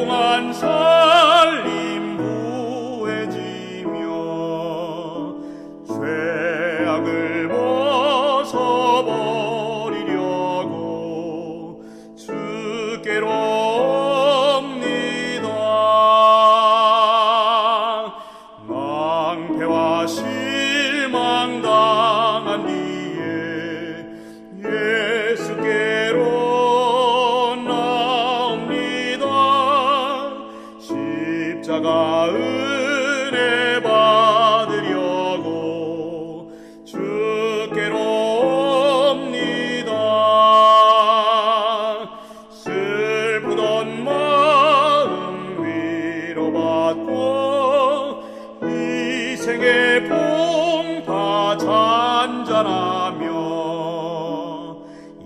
무궁한 살림 구해지며 죄악을 벗어버리려고 주께로 옵니다. 낭패와 실망 당한 뒤에 예수께로 나옵니다. 십자가 은혜 받으려고 주께로 옵니다. 슬프던 마음 위로받고 이 생의 풍파 잔잔하며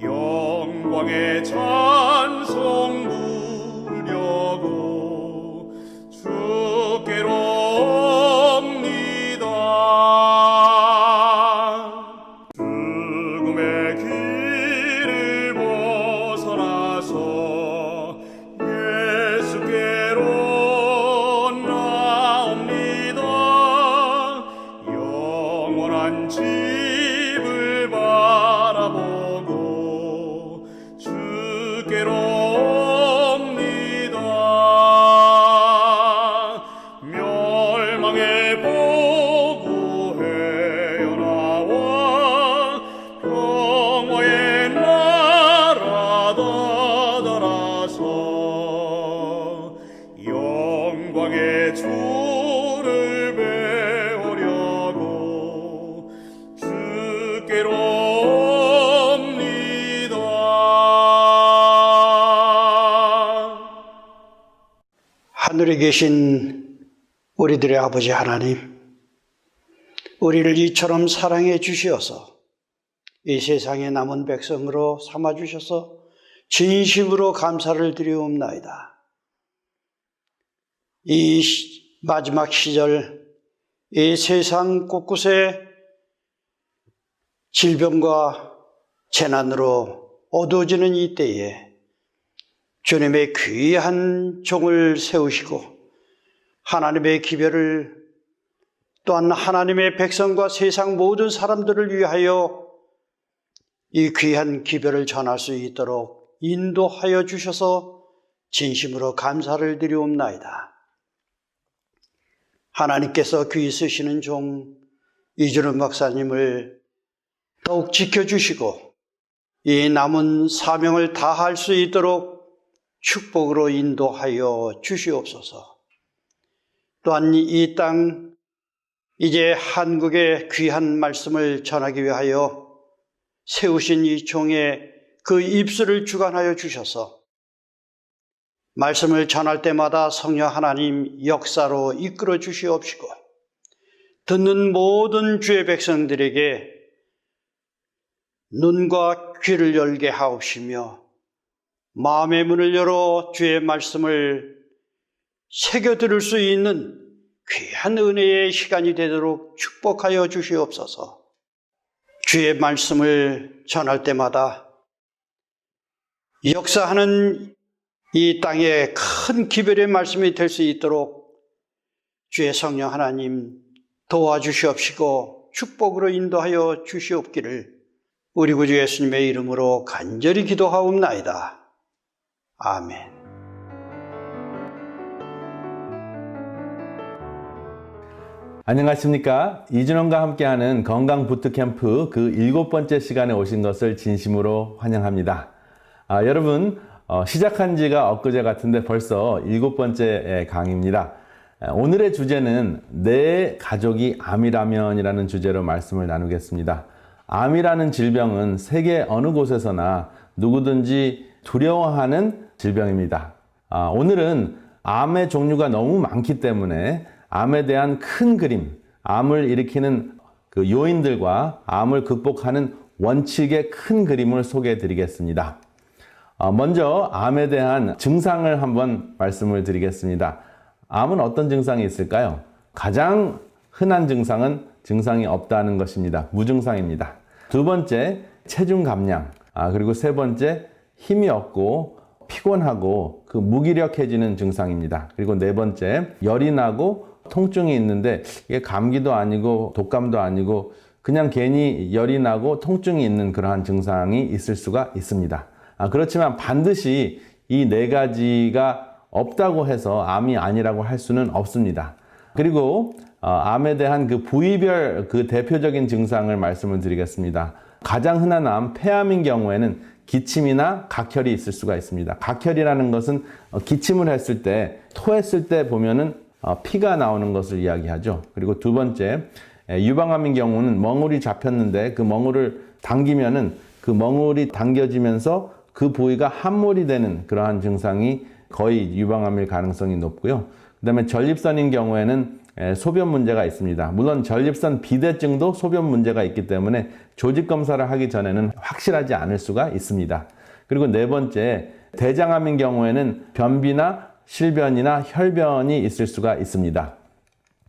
영광의 찬송 부르려고 주께로 옵니다. 죽음의 길을 벗어나서 예수께로 나옵니다. 영원한 집을 바라보고 주께로 옵니다. 멸망의 보고 헤어나와 평화의 나라 다다라서 영광의 주를 배우려고 주께로 옵니다. 하늘에 계신 우리들의 아버지 하나님, 우리를 이처럼 사랑해 주시어서 이 세상에 남은 백성으로 삼아주셔서 진심으로 감사를 드리옵나이다. 이 마지막 시절, 이 세상 곳곳에 질병과 재난으로 어두워지는 이 때에 주님의 귀한 종을 세우시고 하나님의 기별을 또한 하나님의 백성과 세상 모든 사람들을 위하여 이 귀한 기별을 전할 수 있도록 인도하여 주셔서 진심으로 감사를 드리옵나이다. 하나님께서 귀히 쓰시는 종 이준원 박사님을 더욱 지켜주시고 이 남은 사명을 다할 수 있도록 축복으로 인도하여 주시옵소서. 또한 이 땅 이제 한국의 귀한 말씀을 전하기 위하여 세우신 이 종의 그 입술을 주관하여 주셔서 말씀을 전할 때마다 성령 하나님 역사로 이끌어 주시옵시고 듣는 모든 주의 백성들에게 눈과 귀를 열게 하옵시며 마음의 문을 열어 주의 말씀을 새겨 들을 수 있는 귀한 은혜의 시간이 되도록 축복하여 주시옵소서. 주의 말씀을 전할 때마다 역사하는 이 땅에 큰 기별의 말씀이 될 수 있도록 주의 성령 하나님 도와주시옵시고 축복으로 인도하여 주시옵기를 우리 구주 예수님의 이름으로 간절히 기도하옵나이다. 아멘. 안녕하십니까. 이준원과 함께하는 건강 부트캠프 그 7번째 시간에 오신 것을 진심으로 환영합니다. 여러분 시작한 지가 엊그제 같은데 벌써 7번째 강의입니다. 오늘의 주제는 내 가족이 암이라면이라는 주제로 말씀을 나누겠습니다. 암이라는 질병은 세계 어느 곳에서나 누구든지 두려워하는 질병입니다. 오늘은 암의 종류가 너무 많기 때문에 암에 대한 큰 그림, 암을 일으키는 그 요인들과 암을 극복하는 원칙의 큰 그림을 소개해 드리겠습니다. 먼저 암에 대한 증상을 한번 말씀을 드리겠습니다. 암은 어떤 증상이 있을까요? 가장 흔한 증상은 증상이 없다는 것입니다. 무증상입니다. 두 번째, 체중 감량. 그리고 세 번째, 힘이 없고 피곤하고 그 무기력해지는 증상입니다. 그리고 네 번째, 열이 나고 통증이 있는데 이게 감기도 아니고 독감도 아니고 그냥 괜히 열이 나고 통증이 있는 그러한 증상이 있을 수가 있습니다. 그렇지만 반드시 이 네 가지가 없다고 해서 암이 아니라고 할 수는 없습니다. 그리고 암에 대한 그 부위별 그 대표적인 증상을 말씀을 드리겠습니다. 가장 흔한 암, 폐암인 경우에는 기침이나 각혈이 있을 수가 있습니다. 각혈이라는 것은 기침을 했을 때, 토했을 때 보면은 피가 나오는 것을 이야기하죠. 그리고 두 번째, 유방암인 경우는 멍울이 잡혔는데 그 멍울을 당기면은 그 멍울이 당겨지면서 그 부위가 함몰이 되는 그러한 증상이 거의 유방암일 가능성이 높고요. 그 다음에 전립선인 경우에는 소변 문제가 있습니다. 물론 전립선 비대증도 소변 문제가 있기 때문에 조직 검사를 하기 전에는 확실하지 않을 수가 있습니다. 그리고 네 번째, 대장암인 경우에는 변비나 실변이나 혈변이 있을 수가 있습니다.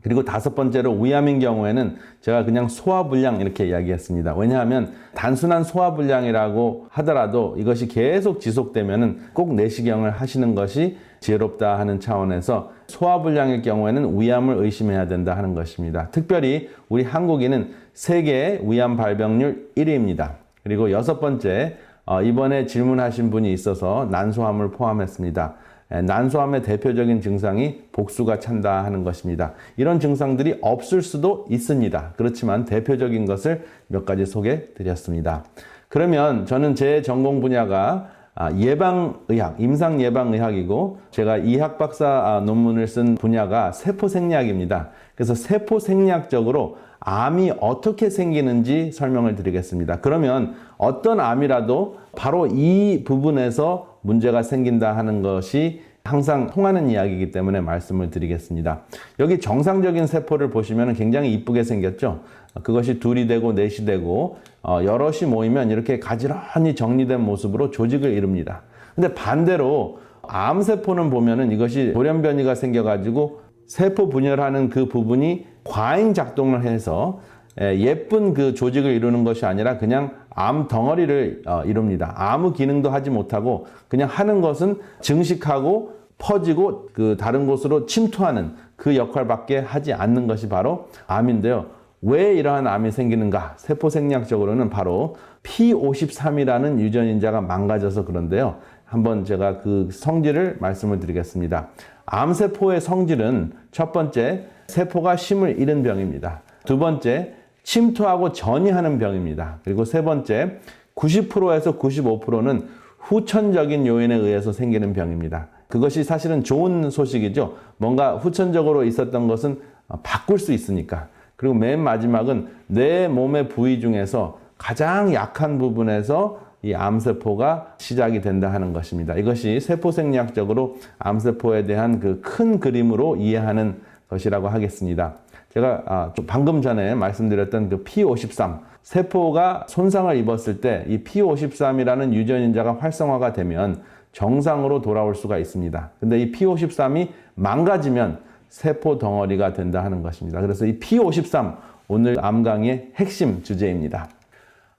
그리고 다섯 번째로 위암인 경우에는 제가 그냥 소화불량 이렇게 이야기했습니다. 왜냐하면 단순한 소화불량이라고 하더라도 이것이 계속 지속되면은 꼭 내시경을 하시는 것이 지혜롭다 하는 차원에서 소화불량일 경우에는 위암을 의심해야 된다 하는 것입니다. 특별히 우리 한국인은 세계 위암 발병률 1위입니다. 그리고 여섯 번째, 이번에 질문하신 분이 있어서 난소암을 포함했습니다. 난소암의 대표적인 증상이 복수가 찬다 하는 것입니다. 이런 증상들이 없을 수도 있습니다. 그렇지만 대표적인 것을 몇 가지 소개해 드렸습니다. 그러면 저는 제 전공 분야가 예방의학, 임상예방의학이고 제가 이학 박사 논문을 쓴 분야가 세포생리학입니다. 그래서 세포생리학적으로 암이 어떻게 생기는지 설명을 드리겠습니다. 그러면 어떤 암이라도 바로 이 부분에서 문제가 생긴다 하는 것이 항상 통하는 이야기이기 때문에 말씀을 드리겠습니다. 여기 정상적인 세포를 보시면 굉장히 이쁘게 생겼죠. 그것이 둘이 되고 넷이 되고 여럿이 모이면 이렇게 가지런히 정리된 모습으로 조직을 이룹니다. 근데 반대로 암세포는 보면은 이것이 돌연변이가 생겨가지고 세포 분열하는 그 부분이 과잉 작동을 해서 예쁜 그 조직을 이루는 것이 아니라 그냥 암 덩어리를 이룹니다. 아무 기능도 하지 못하고 그냥 하는 것은 증식하고 퍼지고 그 다른 곳으로 침투하는 그 역할밖에 하지 않는 것이 바로 암인데요. 왜 이러한 암이 생기는가? 세포생리학적으로는 바로 P53이라는 유전인자가 망가져서 그런데요. 한번 제가 그 성질을 말씀을 드리겠습니다. 암세포의 성질은 첫 번째, 세포가 쉼을 잃은 병입니다. 두 번째, 침투하고 전이하는 병입니다. 그리고 세 번째, 90%에서 95%는 후천적인 요인에 의해서 생기는 병입니다. 그것이 사실은 좋은 소식이죠. 뭔가 후천적으로 있었던 것은 바꿀 수 있으니까. 그리고 맨 마지막은 내 몸의 부위 중에서 가장 약한 부분에서 이 암세포가 시작이 된다 하는 것입니다. 이것이 세포생리학적으로 암세포에 대한 그 큰 그림으로 이해하는 것이라고 하겠습니다. 제가 방금 전에 말씀드렸던 그 P53, 세포가 손상을 입었을 때 이 P53이라는 유전인자가 활성화가 되면 정상으로 돌아올 수가 있습니다. 근데 이 P53이 망가지면 세포 덩어리가 된다 하는 것입니다. 그래서 이 P53, 오늘 암 강의의 핵심 주제입니다.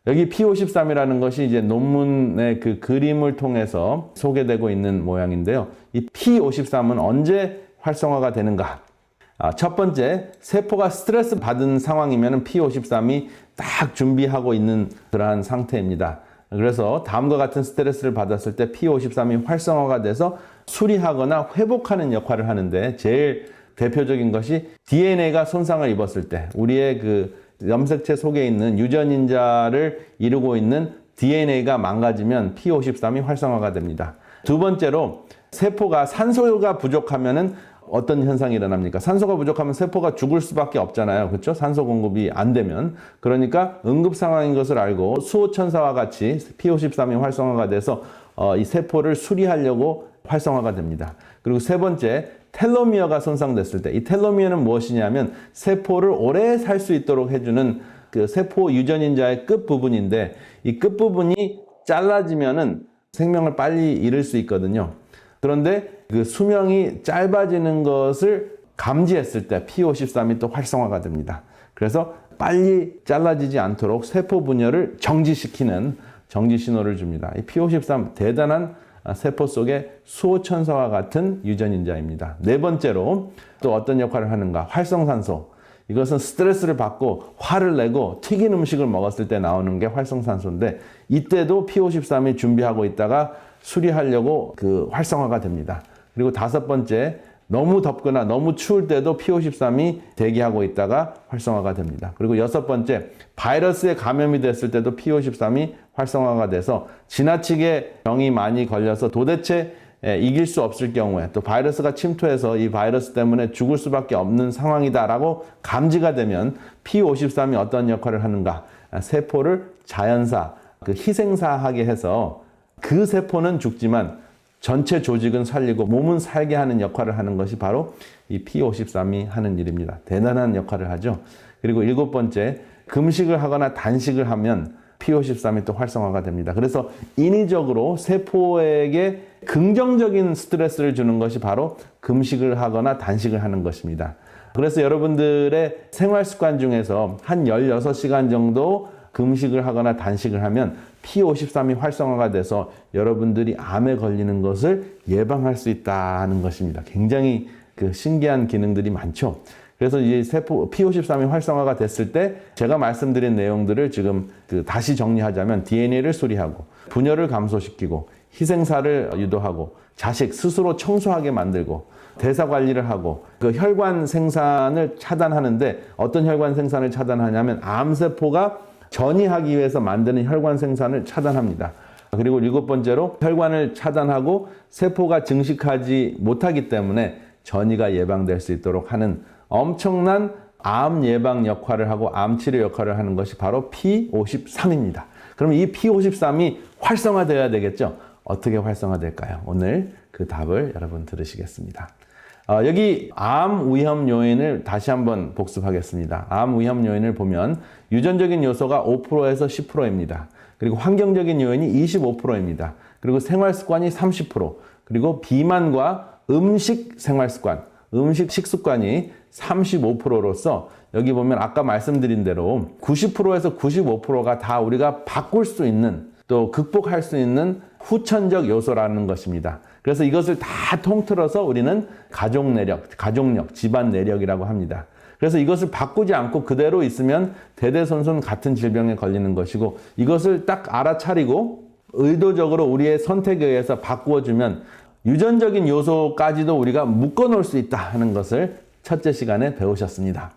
여기 P53이라는 것이 이제 논문의 그 그림을 통해서 소개되고 있는 모양인데요. 이 P53은 언제 활성화가 되는가? 첫 번째, 세포가 스트레스 받은 상황이면 P53이 딱 준비하고 있는 그러한 상태입니다. 그래서 다음과 같은 스트레스를 받았을 때 P53이 활성화가 돼서 수리하거나 회복하는 역할을 하는데 제일 대표적인 것이 DNA가 손상을 입었을 때 우리의 그 염색체 속에 있는 유전인자를 이루고 있는 DNA가 망가지면 P53이 활성화가 됩니다. 두 번째로 세포가 산소가 부족하면은 어떤 현상이 일어납니까? 산소가 부족하면 세포가 죽을 수밖에 없잖아요. 그렇죠? 산소 공급이 안 되면. 그러니까 응급 상황인 것을 알고 수호천사와 같이 P53이 활성화가 돼서 이 세포를 수리하려고 활성화가 됩니다. 그리고 세 번째, 텔로미어가 손상됐을 때, 이 텔로미어는 무엇이냐면 세포를 오래 살 수 있도록 해주는 그 세포 유전인자의 끝부분인데 이 끝부분이 잘라지면은 생명을 빨리 잃을 수 있거든요. 그런데 그 수명이 짧아지는 것을 감지했을 때 P53이 또 활성화가 됩니다. 그래서 빨리 잘라지지 않도록 세포 분열을 정지시키는 정지 신호를 줍니다. 이 P53 대단한 세포 속의 수호천사와 같은 유전인자입니다. 네 번째로 또 어떤 역할을 하는가? 활성산소. 이것은 스트레스를 받고 화를 내고 튀긴 음식을 먹었을 때 나오는 게 활성산소인데 이때도 P53이 준비하고 있다가 수리하려고 그 활성화가 됩니다. 그리고 다섯 번째, 너무 덥거나 너무 추울 때도 P53이 대기하고 있다가 활성화가 됩니다. 그리고 여섯 번째, 바이러스에 감염이 됐을 때도 P53이 활성화가 돼서 지나치게 병이 많이 걸려서 도대체 이길 수 없을 경우에 또 바이러스가 침투해서 이 바이러스 때문에 죽을 수밖에 없는 상황이다라고 감지가 되면 P53이 어떤 역할을 하는가? 세포를 자연사, 그 희생사하게 해서 그 세포는 죽지만 전체 조직은 살리고 몸은 살게 하는 역할을 하는 것이 바로 이 P53이 하는 일입니다. 대단한 역할을 하죠. 그리고 일곱 번째, 금식을 하거나 단식을 하면 P53이 또 활성화가 됩니다. 그래서 인위적으로 세포에게 긍정적인 스트레스를 주는 것이 바로 금식을 하거나 단식을 하는 것입니다. 그래서 여러분들의 생활 습관 중에서 한 16시간 정도 금식을 하거나 단식을 하면 P53이 활성화가 돼서 여러분들이 암에 걸리는 것을 예방할 수 있다는 것입니다. 굉장히 그 신기한 기능들이 많죠. 그래서 이 세포 P53이 활성화가 됐을 때 제가 말씀드린 내용들을 지금 다시 정리하자면 DNA를 수리하고 분열을 감소시키고 희생사를 유도하고 자식 스스로 청소하게 만들고 대사 관리를 하고 그 혈관 생산을 차단하는데 어떤 혈관 생산을 차단하냐면 암세포가 전이하기 위해서 만드는 혈관 생산을 차단합니다. 그리고 일곱 번째로 혈관을 차단하고 세포가 증식하지 못하기 때문에 전이가 예방될 수 있도록 하는 엄청난 암 예방 역할을 하고 암 치료 역할을 하는 것이 바로 P53입니다. 그럼 이 P53이 활성화되어야 되겠죠? 어떻게 활성화될까요? 오늘 그 답을 여러분 들으시겠습니다. 여기 암 위험 요인을 다시 한번 복습하겠습니다. 암 위험 요인을 보면 유전적인 요소가 5%에서 10%입니다. 그리고 환경적인 요인이 25%입니다. 그리고 생활 습관이 30%, 그리고 비만과 음식 생활 습관, 음식 식습관이 35%로서 여기 보면 아까 말씀드린 대로 90%에서 95%가 다 우리가 바꿀 수 있는 또 극복할 수 있는 후천적 요소라는 것입니다. 그래서 이것을 다 통틀어서 우리는 가족 내력, 가족력, 집안 내력이라고 합니다. 그래서 이것을 바꾸지 않고 그대로 있으면 대대손손 같은 질병에 걸리는 것이고 이것을 딱 알아차리고 의도적으로 우리의 선택에 의해서 바꾸어주면 유전적인 요소까지도 우리가 묶어놓을 수 있다 하는 것을 첫째 시간에 배우셨습니다.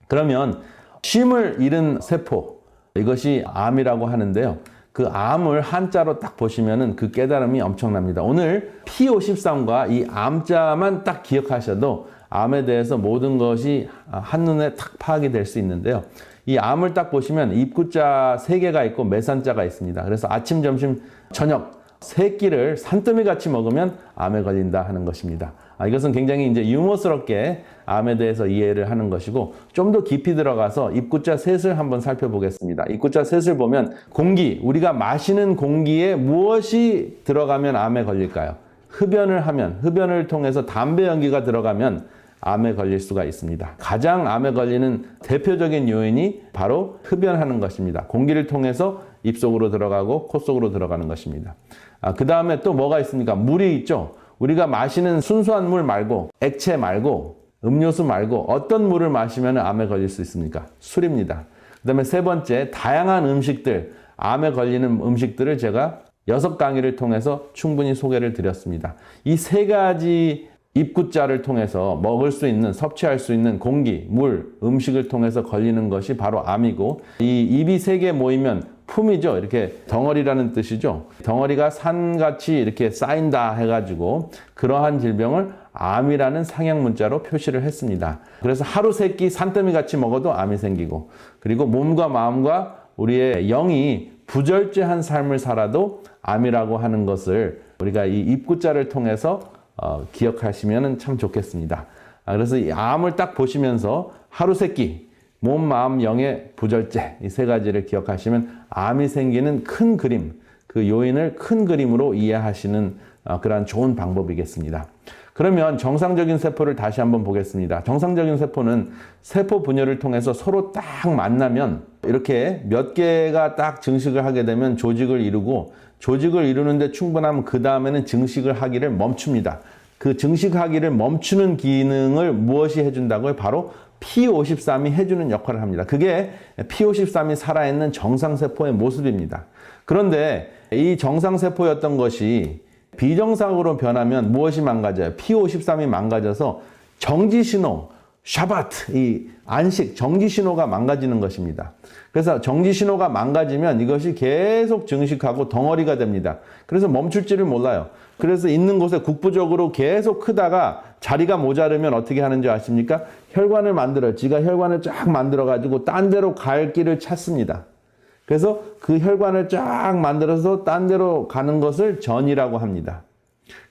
그러면 쉼을 잃은 세포, 이것이 암이라고 하는데요. 그 암을 한자로 딱 보시면은 그 깨달음이 엄청납니다. 오늘 P53과 이 암자만 딱 기억하셔도 암에 대해서 모든 것이 한눈에 딱 파악이 될 수 있는데요. 이 암을 딱 보시면 입구자 3개가 있고 매산자가 있습니다. 그래서 아침, 점심, 저녁 3끼를 산더미 같이 먹으면 암에 걸린다 하는 것입니다. 이것은 굉장히 이제 유머스럽게 암에 대해서 이해를 하는 것이고 좀 더 깊이 들어가서 입구자 셋을 한번 살펴보겠습니다. 입구자 셋을 보면 공기, 우리가 마시는 공기에 무엇이 들어가면 암에 걸릴까요? 흡연을 하면, 흡연을 통해서 담배 연기가 들어가면 암에 걸릴 수가 있습니다. 가장 암에 걸리는 대표적인 요인이 바로 흡연하는 것입니다. 공기를 통해서 입속으로 들어가고 코 속으로 들어가는 것입니다. 그 다음에 또 뭐가 있습니까? 물이 있죠. 우리가 마시는 순수한 물 말고 액체 말고 음료수 말고 어떤 물을 마시면 암에 걸릴 수 있습니까? 술입니다. 그 다음에 세 번째, 다양한 음식들, 암에 걸리는 음식들을 제가 6강의를 통해서 충분히 소개를 드렸습니다. 이 3가지 입구자를 통해서 먹을 수 있는, 섭취할 수 있는 공기, 물, 음식을 통해서 걸리는 것이 바로 암이고 이 입이 3개 모이면 품이죠. 이렇게 덩어리라는 뜻이죠. 덩어리가 산같이 이렇게 쌓인다 해가지고 그러한 질병을 암이라는 상형 문자로 표시를 했습니다. 그래서 하루 3끼 산더미 같이 먹어도 암이 생기고 그리고 몸과 마음과 우리의 영이 부절제한 삶을 살아도 암이라고 하는 것을 우리가 이 입구자를 통해서 기억하시면 참 좋겠습니다. 그래서 이 암을 딱 보시면서 하루 3끼 몸, 마음, 영의 부절제 이 3가지를 기억하시면 암이 생기는 큰 그림, 그 요인을 큰 그림으로 이해하시는 그러한 좋은 방법이겠습니다. 그러면 정상적인 세포를 다시 한번 보겠습니다. 정상적인 세포는 세포 분열을 통해서 서로 딱 만나면 이렇게 몇 개가 딱 증식을 하게 되면 조직을 이루고, 조직을 이루는데 충분하면 그 다음에는 증식을 하기를 멈춥니다. 그 증식하기를 멈추는 기능을 무엇이 해준다고요? 바로 P53이 해주는 역할을 합니다. 그게 P53이 살아있는 정상세포의 모습입니다. 그런데 이 정상세포였던 것이 비정상으로 변하면 무엇이 망가져요? P53이 망가져서 정지신호, 샤바트, 이 안식, 정지신호가 망가지는 것입니다. 그래서 정지신호가 망가지면 이것이 계속 증식하고 덩어리가 됩니다. 그래서 멈출 줄을 몰라요. 그래서 있는 곳에 국부적으로 계속 크다가 자리가 모자르면 어떻게 하는지 아십니까? 혈관을 만들어요. 지가 혈관을 쫙 만들어가지고 딴 데로 갈 길을 찾습니다. 그래서 그 혈관을 쫙 만들어서 딴 데로 가는 것을 전이라고 합니다.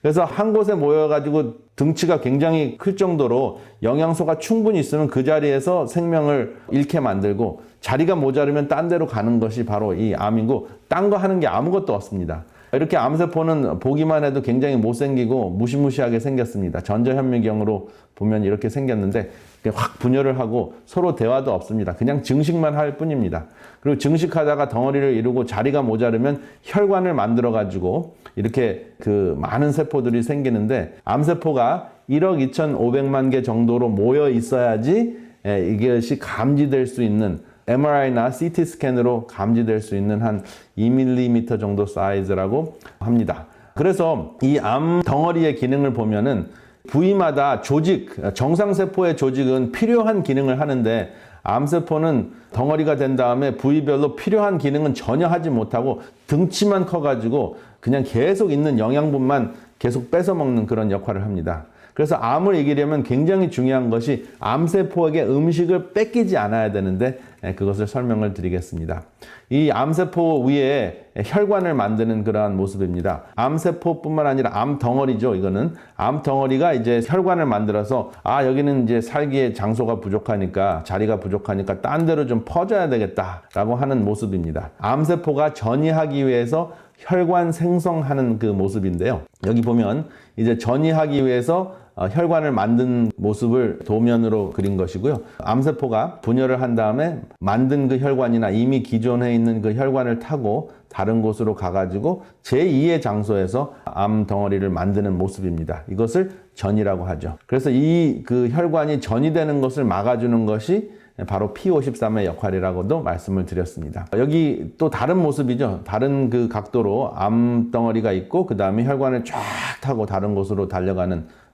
그래서 한 곳에 모여가지고 등치가 굉장히 클 정도로 영양소가 충분히 있으면 그 자리에서 생명을 잃게 만들고, 자리가 모자르면 딴 데로 가는 것이 바로 이 암이고, 딴 거 하는 게 아무것도 없습니다. 이렇게 암세포는 보기만 해도 굉장히 못생기고 무시무시하게 생겼습니다. 전자현미경으로 보면 이렇게 생겼는데 확 분열을 하고 서로 대화도 없습니다. 그냥 증식만 할 뿐입니다. 그리고 증식하다가 덩어리를 이루고 자리가 모자르면 혈관을 만들어 가지고 이렇게 그 많은 세포들이 생기는데, 암세포가 1억 2,500만 개 정도로 모여 있어야지 이것이 감지될 수 있는, MRI나 CT 스캔으로 감지될 수 있는 한 2mm 정도 사이즈라고 합니다. 그래서 이 암 덩어리의 기능을 보면은 부위마다 조직, 정상세포의 조직은 필요한 기능을 하는데, 암세포는 덩어리가 된 다음에 부위별로 필요한 기능은 전혀 하지 못하고 등치만 커가지고 그냥 계속 있는 영양분만 계속 뺏어 먹는 그런 역할을 합니다. 그래서 암을 이기려면 굉장히 중요한 것이 암세포에게 음식을 뺏기지 않아야 되는데, 그것을 설명을 드리겠습니다. 이 암세포 위에 혈관을 만드는 그러한 모습입니다. 암세포뿐만 아니라 암덩어리죠. 이거는 암덩어리가 이제 혈관을 만들어서, 여기는 이제 살기에 장소가 부족하니까, 자리가 부족하니까 딴 데로 좀 퍼져야 되겠다라고 하는 모습입니다. 암세포가 전이하기 위해서 혈관 생성하는 그 모습인데요. 여기 보면 이제 전이하기 위해서 혈관을 만든 모습을 도면으로 그린 것이고요. 암세포가 분열을 한 다음에 만든 그 혈관이나 이미 기존에 있는 그 혈관을 타고 다른 곳으로 가가지고 제2의 장소에서 암 덩어리를 만드는 모습입니다. 이것을 전이라고 하죠. 그래서 이 그 혈관이 전이 되는 것을 막아주는 것이 바로 P53의 역할이라고도 말씀을 드렸습니다. 여기 또 다른 모습이죠. 다른 그 각도로 암덩어리가 있고, 그 다음에 혈관을 쫙 타고 다른 곳으로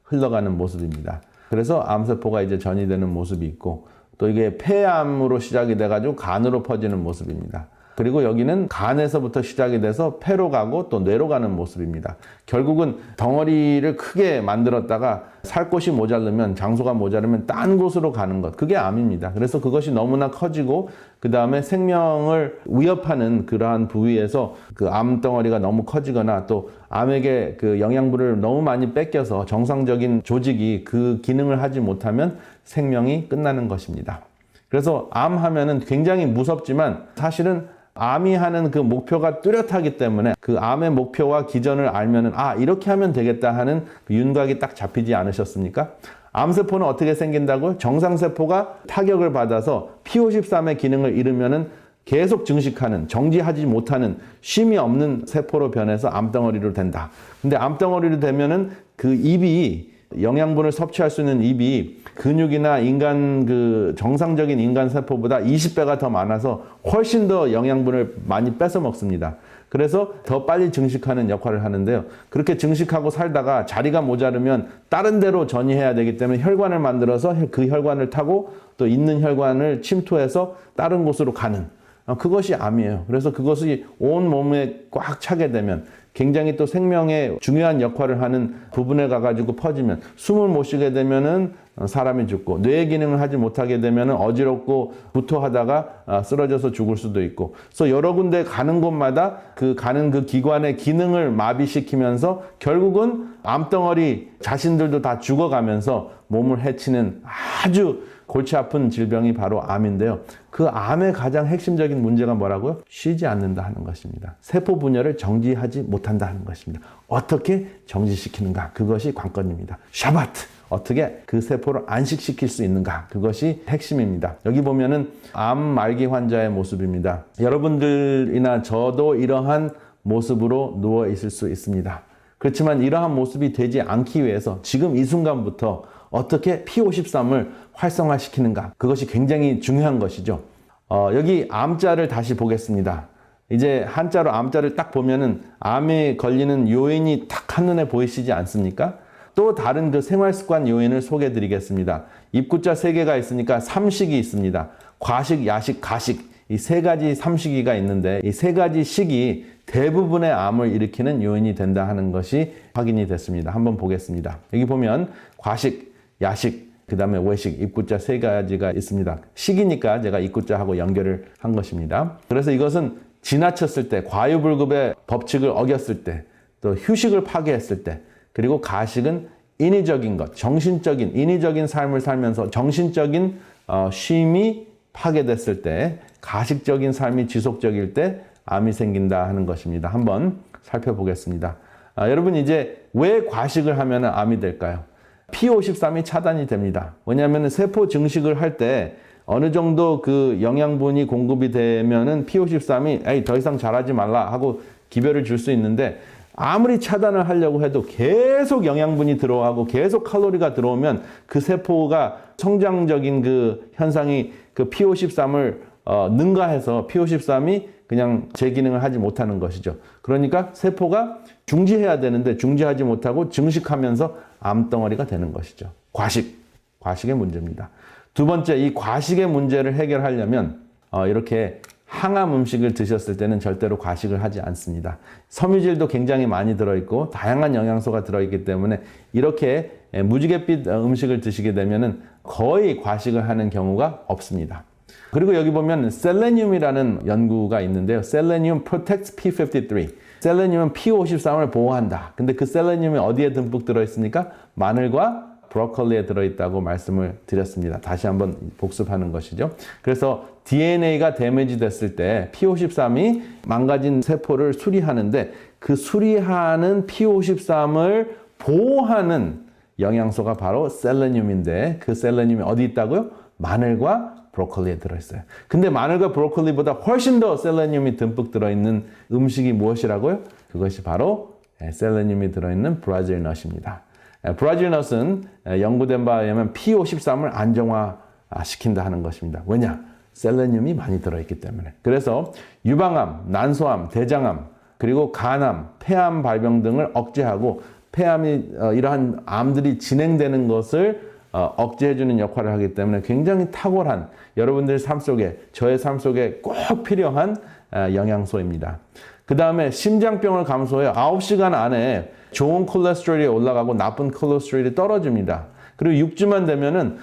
흘러가는 모습입니다. 그래서 암세포가 이제 전이 되는 모습이 있고, 또 이게 폐암으로 시작이 돼가지고 간으로 퍼지는 모습입니다. 그리고 여기는 간에서부터 시작이 돼서 폐로 가고 또 뇌로 가는 모습입니다. 결국은 덩어리를 크게 만들었다가 살 곳이 모자르면, 장소가 모자르면 딴 곳으로 가는 것, 그게 암입니다. 그래서 그것이 너무나 커지고 그 다음에 생명을 위협하는 그러한 부위에서 그 암덩어리가 너무 커지거나 또 암에게 그 영양분을 너무 많이 뺏겨서 정상적인 조직이 그 기능을 하지 못하면 생명이 끝나는 것입니다. 그래서 암 하면은 굉장히 무섭지만 사실은 암이 하는 그 목표가 뚜렷하기 때문에 그 암의 목표와 기전을 알면은 이렇게 하면 되겠다 하는 그 윤곽이 딱 잡히지 않으셨습니까? 암세포는 어떻게 생긴다고요? 정상세포가 타격을 받아서 P53의 기능을 잃으면은 계속 증식하는, 정지하지 못하는, 쉼이 없는 세포로 변해서 암덩어리로 된다. 근데 암덩어리로 되면은 그 입이, 영양분을 섭취할 수 있는 입이 근육이나 인간 그 정상적인 인간 세포보다 20배가 더 많아서 훨씬 더 영양분을 많이 뺏어 먹습니다. 그래서 더 빨리 증식하는 역할을 하는데요. 그렇게 증식하고 살다가 자리가 모자르면 다른 데로 전이해야 되기 때문에 혈관을 만들어서 그 혈관을 타고 또 있는 혈관을 침투해서 다른 곳으로 가는, 그것이 암이에요. 그래서 그것이 온 몸에 꽉 차게 되면 굉장히 또 생명에 중요한 역할을 하는 부분에 가가지고 퍼지면, 숨을 못 쉬게 되면은 사람이 죽고, 뇌 기능을 하지 못하게 되면은 어지럽고 구토하다가 쓰러져서 죽을 수도 있고, 그래서 여러 군데 가는 곳마다 가는 그 기관의 기능을 마비시키면서 결국은 암덩어리 자신들도 다 죽어가면서 몸을 해치는 아주 골치 아픈 질병이 바로 암인데요. 그 암의 가장 핵심적인 문제가 뭐라고요? 쉬지 않는다 하는 것입니다. 세포 분열을 정지하지 못한다 하는 것입니다. 어떻게 정지시키는가? 그것이 관건입니다. 샤바트! 어떻게 그 세포를 안식시킬 수 있는가? 그것이 핵심입니다. 여기 보면은 암 말기 환자의 모습입니다. 여러분들이나 저도 이러한 모습으로 누워 있을 수 있습니다. 그렇지만 이러한 모습이 되지 않기 위해서 지금 이 순간부터 어떻게 P53을 활성화시키는가? 그것이 굉장히 중요한 것이죠. 여기 암자를 다시 보겠습니다. 이제 한자로 암자를 딱 보면은 암에 걸리는 요인이 딱 한눈에 보이시지 않습니까? 또 다른 그 생활습관 요인을 소개해 드리겠습니다. 입구자 3개가 있으니까 삼식이 있습니다. 과식, 야식, 가식. 이 3가지 삼식이가 있는데 이 3가지 식이 대부분의 암을 일으키는 요인이 된다 하는 것이 확인이 됐습니다. 한번 보겠습니다. 여기 보면 과식, 야식, 그 다음에 외식, 입구자 3가지가 있습니다. 식이니까 제가 입구자하고 연결을 한 것입니다. 그래서 이것은 지나쳤을 때, 과유불급의 법칙을 어겼을 때, 또 휴식을 파괴했을 때, 그리고 가식은 인위적인 것, 정신적인, 인위적인 삶을 살면서 정신적인 쉼이 파괴됐을 때, 가식적인 삶이 지속적일 때 암이 생긴다 하는 것입니다. 한번 살펴보겠습니다. 여러분 이제 왜 과식을 하면 암이 될까요? P53이 차단이 됩니다. 왜냐하면 세포 증식을 할 때 어느 정도 그 영양분이 공급이 되면은 P53이 에이, 더 이상 자라지 말라 하고 기별을 줄 수 있는데 아무리 차단을 하려고 해도 계속 영양분이 들어가고 계속 칼로리가 들어오면 그 세포가 성장적인 그 현상이 그 P53을 능가해서 P53이 그냥 제 기능을 하지 못하는 것이죠. 그러니까 세포가 중지해야 되는데 중지하지 못하고 증식하면서 암덩어리가 되는 것이죠. 과식의 문제입니다. 두 번째, 이 과식의 문제를 해결하려면 이렇게 항암 음식을 드셨을 때는 절대로 과식을 하지 않습니다. 섬유질도 굉장히 많이 들어있고 다양한 영양소가 들어있기 때문에 이렇게 무지갯빛 음식을 드시게 되면 거의 과식을 하는 경우가 없습니다. 그리고 여기 보면 셀레늄이라는 연구가 있는데요. 셀레늄 protects P53. 셀레늄은 P53을 보호한다. 근데 그 셀레늄이 어디에 듬뿍 들어있습니까? 마늘과 브로콜리에 들어있다고 말씀을 드렸습니다. 다시 한번 복습하는 것이죠. 그래서 DNA가 데미지 됐을 때 P53이 망가진 세포를 수리하는데 그 수리하는 P53을 보호하는 영양소가 바로 셀레늄인데 그 셀레늄이 어디 있다고요? 마늘과 브로콜리에 들어있어요. 근데 마늘과 브로콜리보다 훨씬 더 셀레늄이 듬뿍 들어있는 음식이 무엇이라고요? 그것이 바로 셀레늄이 들어있는 브라질넛입니다. 브라질넛은 연구된 바에 의하면 P53을 안정화시킨다 하는 것입니다. 왜냐? 셀레늄이 많이 들어있기 때문에. 그래서 유방암, 난소암, 대장암, 그리고 간암, 폐암 발병 등을 억제하고 폐암이 이러한 암들이 진행되는 것을 억제해주는 역할을 하기 때문에 굉장히 탁월한 여러분들 삶 속에, 저의 삶 속에 꼭 필요한 영양소입니다. 그 다음에 심장병을 감소해요. 9시간 안에 좋은 콜레스테롤이 올라가고 나쁜 콜레스테롤이 떨어집니다. 그리고 6주만 되면은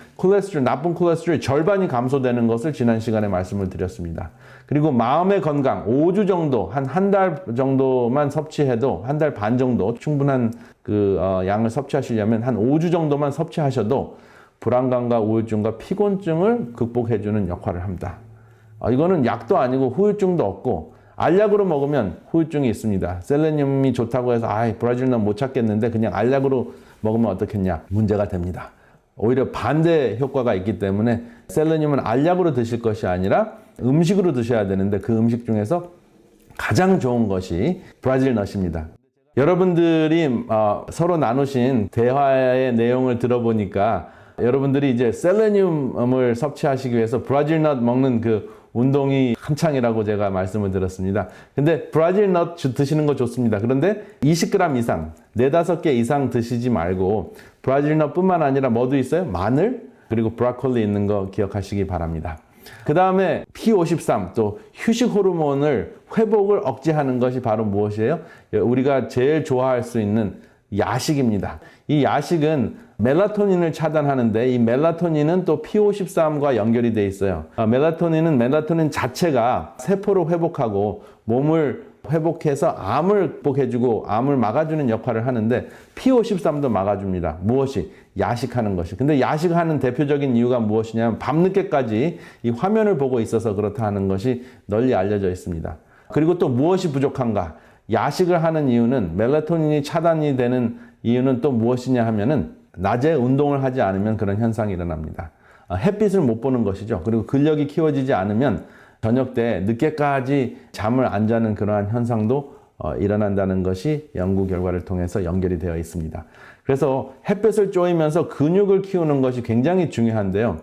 나쁜 콜레스테롤이 절반이 감소되는 것을 지난 시간에 말씀을 드렸습니다. 그리고 마음의 건강, 5주 정도, 한 달 정도만 섭취해도, 한 달 반 정도 충분한 그 양을 섭취하시려면 한 5주 정도만 섭취하셔도 불안감과 우울증과 피곤증을 극복해주는 역할을 합니다. 이거는 약도 아니고 후유증도 없고, 알약으로 먹으면 후유증이 있습니다. 셀레늄이 좋다고 해서 브라질넛 못 찾겠는데 그냥 알약으로 먹으면 어떻겠냐? 문제가 됩니다. 오히려 반대 효과가 있기 때문에 셀레늄은 알약으로 드실 것이 아니라 음식으로 드셔야 되는데 그 음식 중에서 가장 좋은 것이 브라질넛입니다. 여러분들이 서로 나누신 대화의 내용을 들어보니까 여러분들이 이제 셀레늄을 섭취하시기 위해서 브라질넛 먹는 그 운동이 한창이라고 제가 말씀을 드렸습니다. 근데 브라질넛 드시는 거 좋습니다. 그런데 20g 이상, 4-5개 이상 드시지 말고 브라질넛 뿐만 아니라 뭐도 있어요? 마늘, 그리고 브로콜리 있는 거 기억하시기 바랍니다. 그 다음에 P53, 또 휴식 호르몬을 회복을 억제하는 것이 바로 무엇이에요? 우리가 제일 좋아할 수 있는 야식입니다. 이 야식은 멜라토닌을 차단하는데 이 멜라토닌은 또 P53과 연결이 돼 있어요. 멜라토닌 자체가 세포를 회복하고 몸을 회복해서 암을 극복해주고 암을 막아주는 역할을 하는데 P53도 막아줍니다. 무엇이? 야식하는 것이. 근데 야식하는 대표적인 이유가 무엇이냐면 밤늦게까지 이 화면을 보고 있어서 그렇다 하는 것이 널리 알려져 있습니다. 그리고 또 무엇이 부족한가? 야식을 하는 이유는 멜라토닌이 차단이 되는 이유는 또 무엇이냐 하면은 낮에 운동을 하지 않으면 그런 현상이 일어납니다. 햇빛을 못 보는 것이죠. 그리고 근력이 키워지지 않으면 저녁 때 늦게까지 잠을 안 자는 그러한 현상도 일어난다는 것이 연구 결과를 통해서 연결이 되어 있습니다. 그래서 햇볕을 쬐면서 근육을 키우는 것이 굉장히 중요한데요.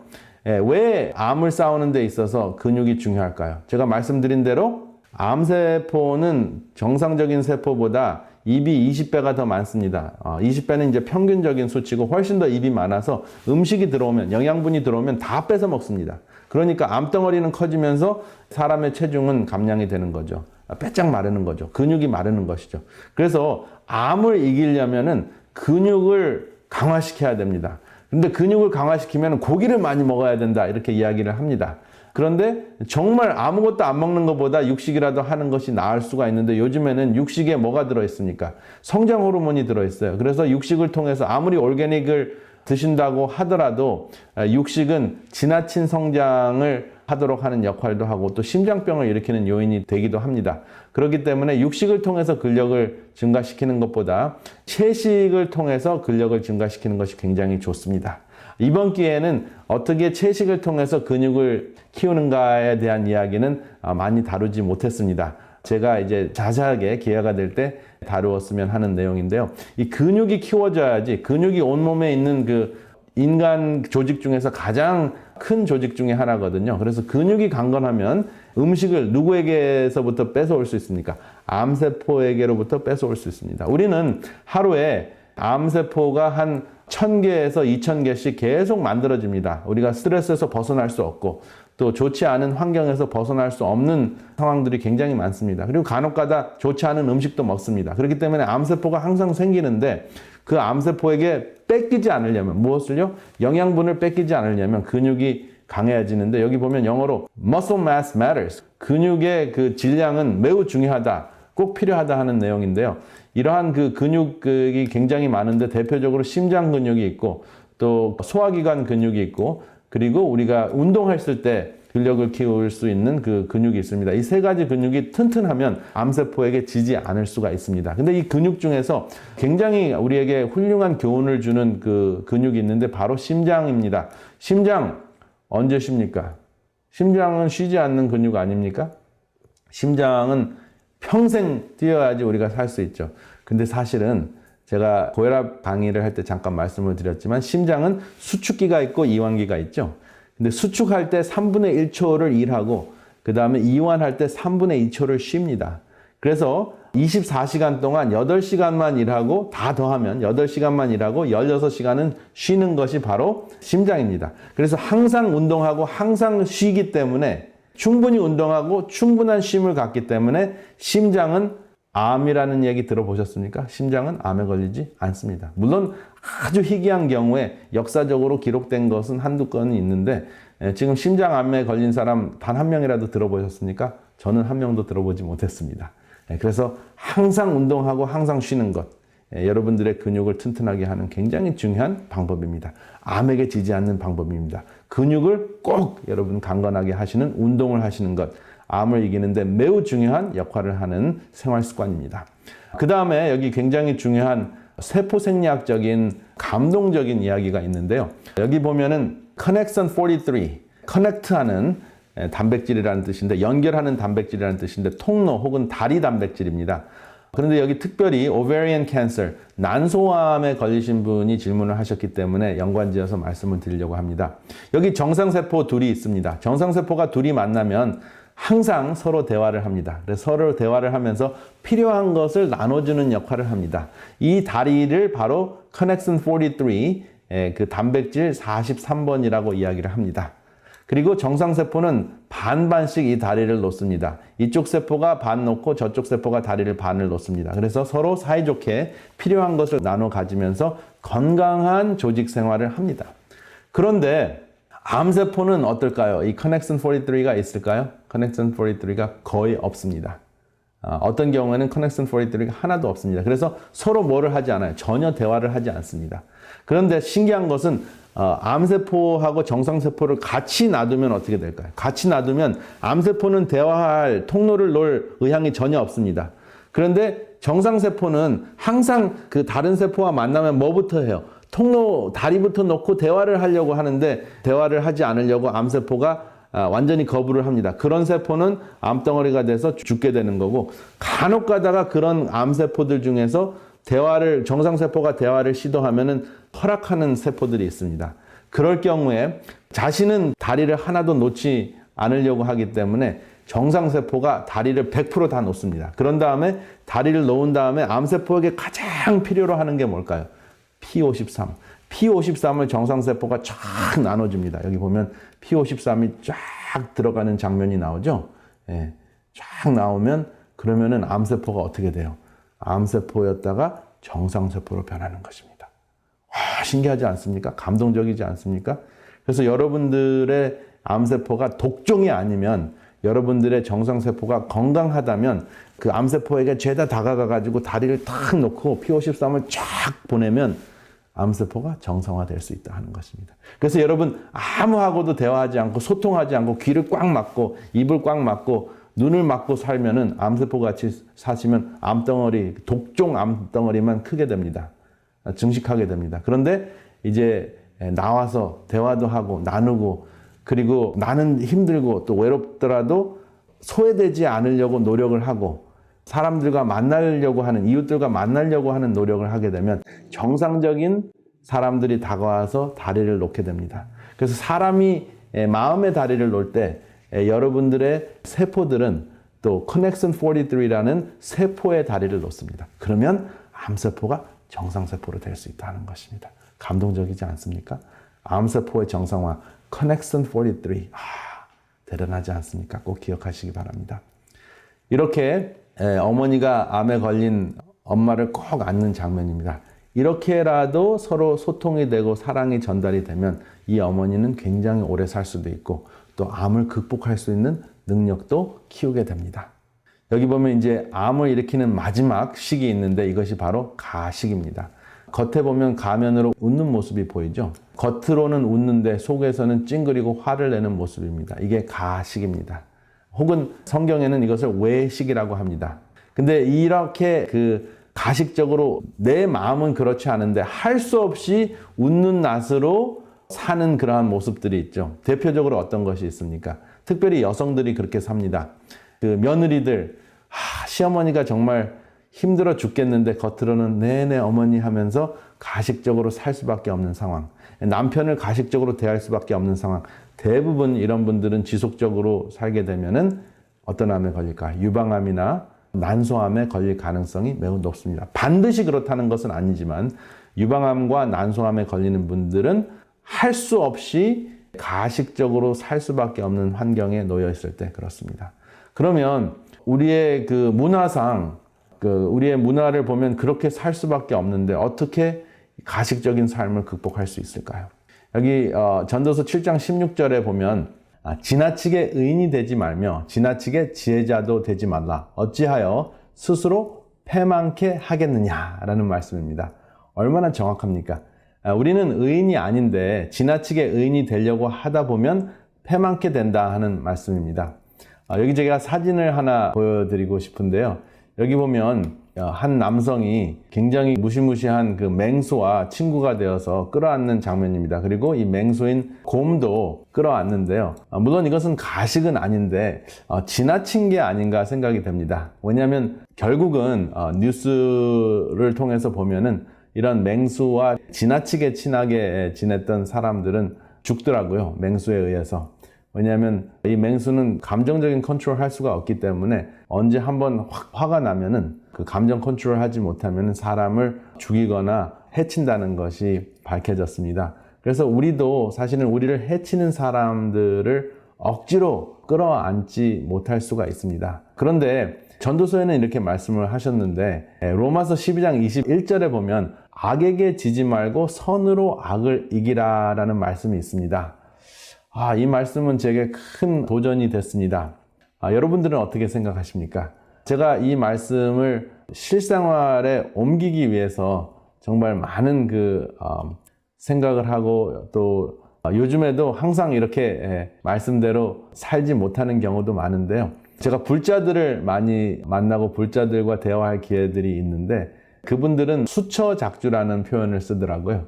왜 암을 싸우는 데 있어서 근육이 중요할까요? 제가 말씀드린 대로 암세포는 정상적인 세포보다 입이 20배가 더 많습니다. 20배는 이제 평균적인 수치고 훨씬 더 입이 많아서 음식이 들어오면, 영양분이 들어오면 다 뺏어 먹습니다. 그러니까 암덩어리는 커지면서 사람의 체중은 감량이 되는 거죠. 빼짝 마르는 거죠. 근육이 마르는 것이죠. 그래서 암을 이기려면은 근육을 강화시켜야 됩니다. 근데 근육을 강화시키면 고기를 많이 먹어야 된다. 이렇게 이야기를 합니다. 그런데 정말 아무것도 안 먹는 것보다 육식이라도 하는 것이 나을 수가 있는데 요즘에는 육식에 뭐가 들어있습니까? 성장 호르몬이 들어있어요. 그래서 육식을 통해서 아무리 올게닉을 드신다고 하더라도 육식은 지나친 성장을 하도록 하는 역할도 하고 또 심장병을 일으키는 요인이 되기도 합니다. 그렇기 때문에 육식을 통해서 근력을 증가시키는 것보다 채식을 통해서 근력을 증가시키는 것이 굉장히 좋습니다. 이번 기회에는 어떻게 채식을 통해서 근육을 키우는가에 대한 이야기는 많이 다루지 못했습니다. 제가 이제 자세하게 기회가 될 때 다루었으면 하는 내용인데요. 이 근육이 키워져야지, 근육이 온몸에 있는 그 인간 조직 중에서 가장 큰 조직 중에 하나거든요. 그래서 근육이 강건하면 음식을 누구에게서부터 뺏어올 수 있습니까? 암세포에게로부터 뺏어올 수 있습니다. 우리는 하루에 암세포가 한 1000개에서 2000개씩 계속 만들어집니다. 우리가 스트레스에서 벗어날 수 없고 또 좋지 않은 환경에서 벗어날 수 없는 상황들이 굉장히 많습니다. 그리고 간혹가다 좋지 않은 음식도 먹습니다. 그렇기 때문에 암세포가 항상 생기는데 그 암세포에게 뺏기지 않으려면 무엇을요? 영양분을 뺏기지 않으려면 근육이 강해지는데 여기 보면 영어로 muscle mass matters. 근육의 그 질량은 매우 중요하다. 꼭 필요하다 하는 내용인데요. 이러한 그 근육이 굉장히 많은데 대표적으로 심장 근육이 있고 또 소화기관 근육이 있고 그리고 우리가 운동했을 때 근력을 키울 수 있는 그 근육이 있습니다. 이 세 가지 근육이 튼튼하면 암세포에게 지지 않을 수가 있습니다. 근데 이 근육 중에서 굉장히 우리에게 훌륭한 교훈을 주는 그 근육이 있는데 바로 심장입니다. 심장 언제 쉽니까? 심장은 쉬지 않는 근육 아닙니까? 심장은 평생 뛰어야지 우리가 살 수 있죠. 근데 사실은 제가 고혈압 강의를 할 때 잠깐 말씀을 드렸지만 심장은 수축기가 있고 이완기가 있죠. 근데 수축할 때 3분의 1초를 일하고 그 다음에 이완할 때 3분의 2초를 쉽니다. 그래서 24시간 동안 8시간만 일하고 다 더하면 8시간만 일하고 16시간은 쉬는 것이 바로 심장입니다. 그래서 항상 운동하고 항상 쉬기 때문에 충분히 운동하고 충분한 쉼을 갖기 때문에 심장은 암이라는 얘기 들어보셨습니까? 심장은 암에 걸리지 않습니다. 물론 아주 희귀한 경우에 역사적으로 기록된 것은 한두 건이 있는데 지금 심장암에 걸린 사람 단 한 명이라도 들어보셨습니까? 저는 한 명도 들어보지 못했습니다. 그래서 항상 운동하고 항상 쉬는 것, 여러분들의 근육을 튼튼하게 하는 굉장히 중요한 방법입니다. 암에게 지지 않는 방법입니다. 근육을 꼭 여러분 강건하게 하시는 운동을 하시는 것, 암을 이기는데 매우 중요한 역할을 하는 생활 습관입니다. 그 다음에 여기 굉장히 중요한 세포 생리학적인 감동적인 이야기가 있는데요. 여기 보면은 Connexin 43, 커넥트하는 단백질이라는 뜻인데 연결하는 단백질이라는 뜻인데 통로 혹은 다리 단백질입니다. 그런데 여기 특별히 ovarian cancer, 난소암에 걸리신 분이 질문을 하셨기 때문에 연관지어서 말씀을 드리려고 합니다. 여기 정상세포 둘이 있습니다. 정상세포가 둘이 만나면 항상 서로 대화를 합니다. 그래서 서로 대화를 하면서 필요한 것을 나눠주는 역할을 합니다. 이 다리를 바로 Connexin 43, 그 단백질 43번이라고 이야기를 합니다. 그리고 정상세포는 반반씩 이 다리를 놓습니다. 이쪽 세포가 반 놓고 저쪽 세포가 다리를 반을 놓습니다. 그래서 서로 사이좋게 필요한 것을 나눠 가지면서 건강한 조직 생활을 합니다. 그런데 암세포는 어떨까요? 이 Connexin 43가 있을까요? Connexin 43가 거의 없습니다. 어떤 경우에는 커넥션 43가 하나도 없습니다. 그래서 서로 뭐를 하지 않아요. 전혀 대화를 하지 않습니다. 그런데 신기한 것은 암세포하고 정상세포를 같이 놔두면 어떻게 될까요? 같이 놔두면 암세포는 대화할 통로를 놓을 의향이 전혀 없습니다. 그런데 정상세포는 항상 그 다른 세포와 만나면 뭐부터 해요? 통로 다리부터 놓고 대화를 하려고 하는데 대화를 하지 않으려고 암세포가 완전히 거부를 합니다. 그런 세포는 암덩어리가 돼서 죽게 되는 거고, 간혹 가다가 그런 암세포들 중에서 정상세포가 대화를 시도하면은 허락하는 세포들이 있습니다. 그럴 경우에 자신은 다리를 하나도 놓지 않으려고 하기 때문에 정상세포가 다리를 100% 다 놓습니다. 그런 다음에 다리를 놓은 다음에 암세포에게 가장 필요로 하는 게 뭘까요? P53. P53을 정상세포가 쫙 나눠줍니다. 여기 보면 P53이 쫙 들어가는 장면이 나오죠? 예, 쫙 나오면 그러면은 암세포가 어떻게 돼요? 암세포였다가 정상세포로 변하는 것입니다. 와, 신기하지 않습니까? 감동적이지 않습니까? 그래서 여러분들의 암세포가 독종이 아니면, 여러분들의 정상세포가 건강하다면 그 암세포에게 죄다 다가가가지고 다리를 탁 놓고 P53을 쫙 보내면 암세포가 정상화될 수 있다 하는 것입니다. 그래서 여러분 아무하고도 대화하지 않고 소통하지 않고 귀를 꽉 막고 입을 꽉 막고 눈을 막고 살면은 암세포 같이 사시면 암덩어리, 독종 암덩어리만 크게 됩니다. 증식하게 됩니다. 그런데 이제 나와서 대화도 하고 나누고, 그리고 나는 힘들고 또 외롭더라도 소외되지 않으려고 노력을 하고 사람들과 만나려고 하는, 이웃들과 만나려고 하는 노력을 하게 되면 정상적인 사람들이 다가와서 다리를 놓게 됩니다. 그래서 사람이 마음의 다리를 놓을 때 여러분들의 세포들은 또 커넥션 43라는 세포의 다리를 놓습니다. 그러면 암세포가 정상세포로 될 수 있다는 것입니다. 감동적이지 않습니까? 암세포의 정상화, 커넥션 43. 대단하지 않습니까? 꼭 기억하시기 바랍니다. 이렇게 어머니가 암에 걸린 엄마를 꼭 안는 장면입니다. 이렇게라도 서로 소통이 되고 사랑이 전달이 되면 이 어머니는 굉장히 오래 살 수도 있고 또 암을 극복할 수 있는 능력도 키우게 됩니다. 여기 보면 이제 암을 일으키는 마지막 식이 있는데 이것이 바로 가식입니다. 겉에 보면 가면으로 웃는 모습이 보이죠? 겉으로는 웃는데 속에서는 찡그리고 화를 내는 모습입니다. 이게 가식입니다. 혹은 성경에는 이것을 외식이라고 합니다. 근데 이렇게 가식적으로 내 마음은 그렇지 않은데 할 수 없이 웃는 낯으로 사는 그러한 모습들이 있죠. 대표적으로 어떤 것이 있습니까? 특별히 여성들이 그렇게 삽니다. 며느리들, 시어머니가 정말 힘들어 죽겠는데 겉으로는 네네 어머니 하면서 가식적으로 살 수밖에 없는 상황. 남편을 가식적으로 대할 수밖에 없는 상황. 대부분 이런 분들은 지속적으로 살게 되면은 어떤 암에 걸릴까? 유방암이나 난소암에 걸릴 가능성이 매우 높습니다. 반드시 그렇다는 것은 아니지만 유방암과 난소암에 걸리는 분들은 할 수 없이 가식적으로 살 수밖에 없는 환경에 놓여 있을 때 그렇습니다. 그러면 우리의 문화상 우리의 문화를 보면 그렇게 살 수밖에 없는데 어떻게 가식적인 삶을 극복할 수 있을까요? 여기 전도서 7장 16절에 보면 지나치게 의인이 되지 말며 지나치게 지혜자도 되지 말라. 어찌하여 스스로 패망케 하겠느냐라는 말씀입니다. 얼마나 정확합니까? 우리는 의인이 아닌데 지나치게 의인이 되려고 하다 보면 패망케 된다 하는 말씀입니다. 여기 제가 사진을 하나 보여드리고 싶은데요. 여기 보면 한 남성이 굉장히 무시무시한 맹수와 친구가 되어서 끌어안는 장면입니다. 그리고 이 맹수인 곰도 끌어안는데요. 물론 이것은 가식은 아닌데 지나친 게 아닌가 생각이 됩니다. 왜냐하면 결국은 뉴스를 통해서 보면은 이런 맹수와 지나치게 친하게 지냈던 사람들은 죽더라고요. 맹수에 의해서. 왜냐하면 이 맹수는 감정적인 컨트롤 할 수가 없기 때문에 언제 한번 화가 나면은 감정 컨트롤 하지 못하면 사람을 죽이거나 해친다는 것이 밝혀졌습니다. 그래서 우리도 사실은 우리를 해치는 사람들을 억지로 끌어안지 못할 수가 있습니다. 그런데 전도서에는 이렇게 말씀을 하셨는데 로마서 12장 21절에 보면 악에게 지지 말고 선으로 악을 이기라 라는 말씀이 있습니다. 이 말씀은 제게 큰 도전이 됐습니다. 여러분들은 어떻게 생각하십니까? 제가 이 말씀을 실생활에 옮기기 위해서 정말 많은 생각을 하고 또 요즘에도 항상 이렇게 말씀대로 살지 못하는 경우도 많은데요. 제가 불자들을 많이 만나고 불자들과 대화할 기회들이 있는데 그분들은 수처작주라는 표현을 쓰더라고요.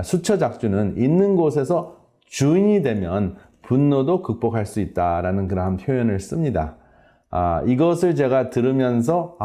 수처작주는 있는 곳에서 주인이 되면 분노도 극복할 수 있다라는 그러한 표현을 씁니다. 이것을 제가 들으면서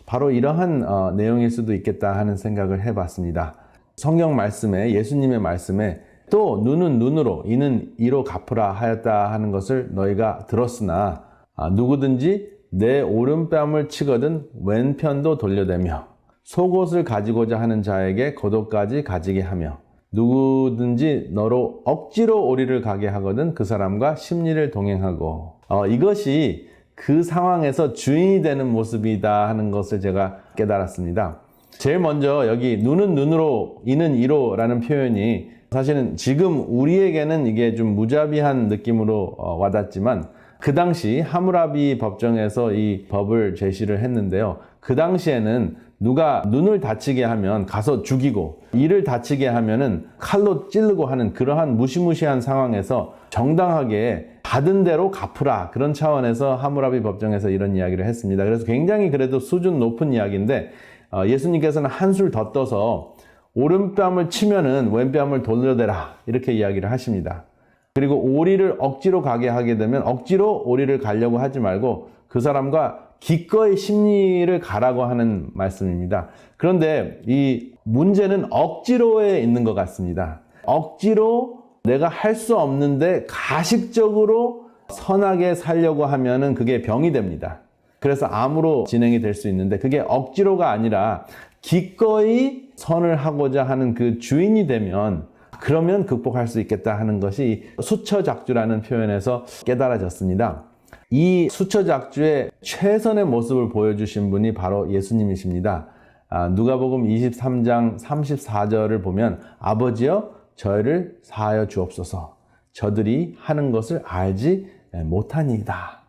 바로 이러한 내용일 수도 있겠다 하는 생각을 해봤습니다. 성경 말씀에, 예수님의 말씀에 또 눈은 눈으로 이는 이로 갚으라 하였다 하는 것을 너희가 들었으나 누구든지 내 오른뺨을 치거든 왼편도 돌려대며 속옷을 가지고자 하는 자에게 겉옷까지 가지게 하며 누구든지 너로 억지로 오리를 가게 하거든 그 사람과 심리를 동행하고 이것이 그 상황에서 주인이 되는 모습이다 하는 것을 제가 깨달았습니다. 제일 먼저 여기 눈은 눈으로 이는 이로라는 표현이 사실은 지금 우리에게는 이게 좀 무자비한 느낌으로 와닿지만 그 당시 하무라비 법정에서 이 법을 제시를 했는데요. 그 당시에는 누가 눈을 다치게 하면 가서 죽이고 이를 다치게 하면은 칼로 찌르고 하는 그러한 무시무시한 상황에서 정당하게 받은 대로 갚으라 그런 차원에서 하무라비 법정에서 이런 이야기를 했습니다. 그래서 굉장히 그래도 수준 높은 이야기인데 예수님께서는 한술 더 떠서 오른뺨을 치면은 왼뺨을 돌려대라 이렇게 이야기를 하십니다. 그리고 오리를 억지로 가게 하게 되면 억지로 오리를 가려고 하지 말고 그 사람과 기꺼이 심리를 가라고 하는 말씀입니다. 그런데 이 문제는 억지로에 있는 것 같습니다. 억지로 내가 할 수 없는데 가식적으로 선하게 살려고 하면은 그게 병이 됩니다. 그래서 암으로 진행이 될 수 있는데 그게 억지로가 아니라 기꺼이 선을 하고자 하는 그 주인이 되면 그러면 극복할 수 있겠다 하는 것이 수처작주라는 표현에서 깨달아졌습니다. 이 수처작주의 최선의 모습을 보여주신 분이 바로 예수님이십니다. 누가복음 23장 34절을 보면 아버지여 저희를 사하여 주옵소서 저들이 하는 것을 알지 못하니이다.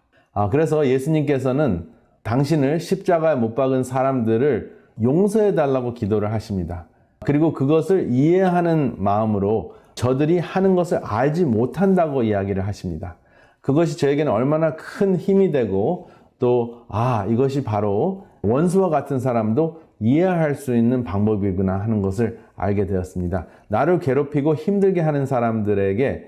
그래서 예수님께서는 당신을 십자가에 못 박은 사람들을 용서해 달라고 기도를 하십니다. 그리고 그것을 이해하는 마음으로 저들이 하는 것을 알지 못한다고 이야기를 하십니다. 그것이 저에게는 얼마나 큰 힘이 되고 또 이것이 바로 원수와 같은 사람도 이해할 수 있는 방법이구나 하는 것을 알게 되었습니다. 나를 괴롭히고 힘들게 하는 사람들에게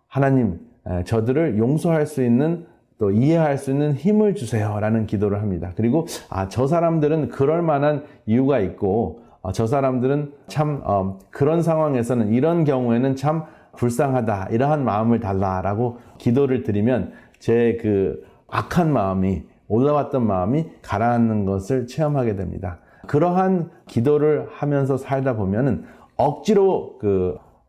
하나님 저들을 용서할 수 있는 또 이해할 수 있는 힘을 주세요 라는 기도를 합니다. 그리고 저 사람들은 그럴 만한 이유가 있고 저 사람들은 참 그런 상황에서는 이런 경우에는 참 불쌍하다 이러한 마음을 달라라고 기도를 드리면 제 그 악한 마음이 올라왔던 마음이 가라앉는 것을 체험하게 됩니다. 그러한 기도를 하면서 살다 보면은 억지로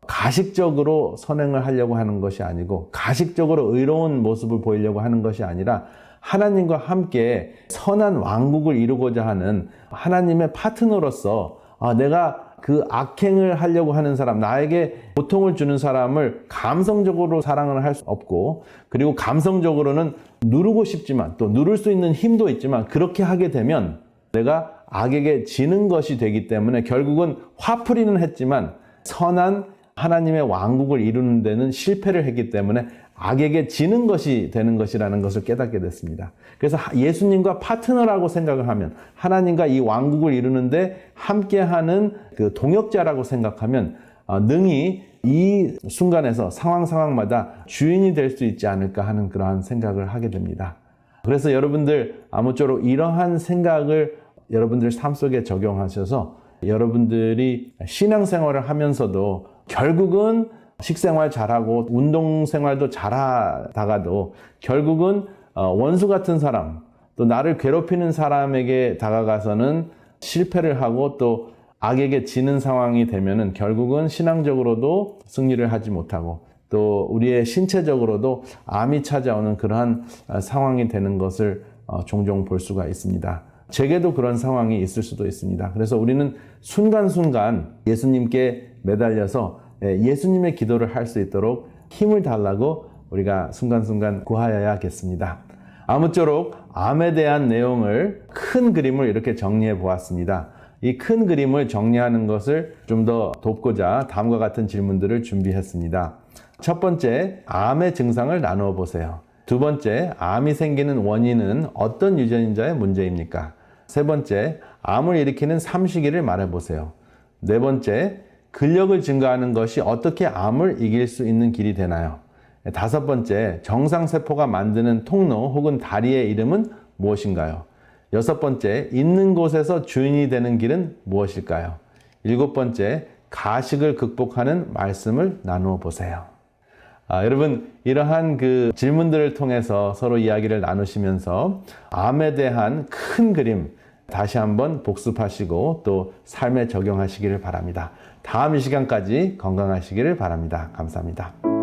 가식적으로 선행을 하려고 하는 것이 아니고 가식적으로 의로운 모습을 보이려고 하는 것이 아니라 하나님과 함께 선한 왕국을 이루고자 하는 하나님의 파트너로서 내가 그 악행을 하려고 하는 사람, 나에게 고통을 주는 사람을 감성적으로 사랑을 할 수 없고 그리고 감성적으로는 누르고 싶지만 또 누를 수 있는 힘도 있지만 그렇게 하게 되면 내가 악에게 지는 것이 되기 때문에 결국은 화풀이는 했지만 선한 하나님의 왕국을 이루는 데는 실패를 했기 때문에 악에게 지는 것이 되는 것이라는 것을 깨닫게 됐습니다. 그래서 예수님과 파트너라고 생각을 하면 하나님과 이 왕국을 이루는데 함께하는 그 동역자라고 생각하면 능히 이 순간에서 상황마다 주인이 될 수 있지 않을까 하는 그러한 생각을 하게 됩니다. 그래서 여러분들 아무쪼록 이러한 생각을 여러분들 삶 속에 적용하셔서 여러분들이 신앙생활을 하면서도 결국은 식생활 잘하고 운동생활도 잘하다가도 결국은 원수 같은 사람 또 나를 괴롭히는 사람에게 다가가서는 실패를 하고 또 악에게 지는 상황이 되면은 결국은 신앙적으로도 승리를 하지 못하고 또 우리의 신체적으로도 암이 찾아오는 그러한 상황이 되는 것을 종종 볼 수가 있습니다. 제게도 그런 상황이 있을 수도 있습니다. 그래서 우리는 순간순간 예수님께 매달려서 예수님의 기도를 할 수 있도록 힘을 달라고 우리가 순간순간 구하여야겠습니다. 아무쪼록 암에 대한 내용을 큰 그림을 이렇게 정리해 보았습니다. 이 큰 그림을 정리하는 것을 좀 더 돕고자 다음과 같은 질문들을 준비했습니다. 첫 번째, 암의 증상을 나누어 보세요. 두 번째, 암이 생기는 원인은 어떤 유전자의 문제입니까? 세 번째, 암을 일으키는 삼시기를 말해 보세요. 네 번째, 근력을 증가하는 것이 어떻게 암을 이길 수 있는 길이 되나요? 다섯 번째, 정상세포가 만드는 통로 혹은 다리의 이름은 무엇인가요? 여섯 번째, 있는 곳에서 주인이 되는 길은 무엇일까요? 일곱 번째, 가식을 극복하는 말씀을 나누어 보세요. 여러분, 이러한 그 질문들을 통해서 서로 이야기를 나누시면서 암에 대한 큰 그림 다시 한번 복습하시고 또 삶에 적용하시기를 바랍니다. 다음 이 시간까지 건강하시기를 바랍니다. 감사합니다.